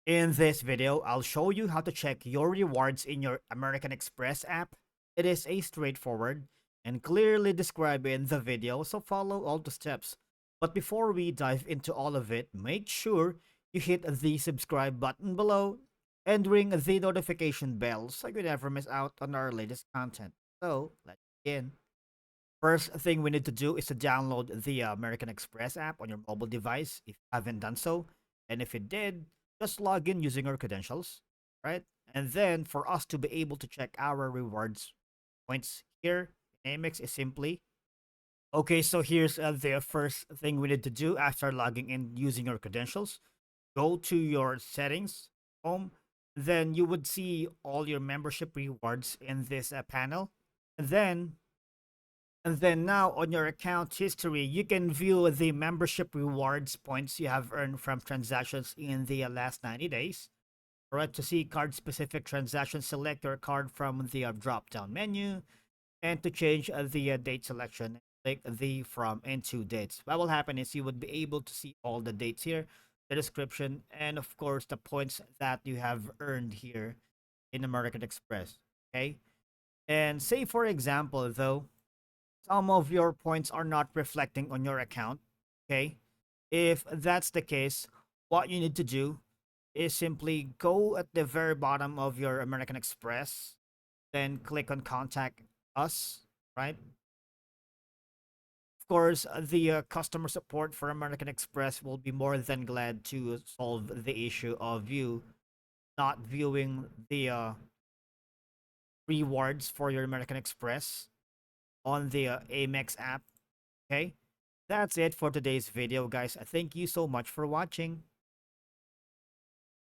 In this video, I'll show you how to check your rewards in your American Express app. It is a straightforward and clearly described in the video, so follow all the steps. But before we dive into all of it, make sure you hit the subscribe button below and ring the notification bell so you never miss out on our latest content. So, let's begin. First thing we need to do is to download the American Express app on your mobile device if you haven't done so. And if you did, just log in using your credentials, right? And then for us to be able to check our rewards points here in Amex is simply okay. So here's the first thing we need to do after logging in using your credentials. Go to your settings, home, then you would see all your membership rewards in this panel. And then now on your account history, you can view the membership rewards points you have earned from transactions in the last 90 days. All right, to see card specific transactions, select your card from the drop down menu. And to change the date selection, click the from and to dates. What will happen is you would be able to see all the dates here, the description, and of course the points that you have earned here in American Express. Okay. And say, for example, though, some of your points are not reflecting on your account. Okay. If that's the case, what you need to do is simply go at the very bottom of your American Express, then click on contact us, right? Of course, the customer support for American Express will be more than glad to solve the issue of you not viewing the rewards for your American Express on the Amex app. Okay, that's it for today's video, guys. Thank you so much for watching.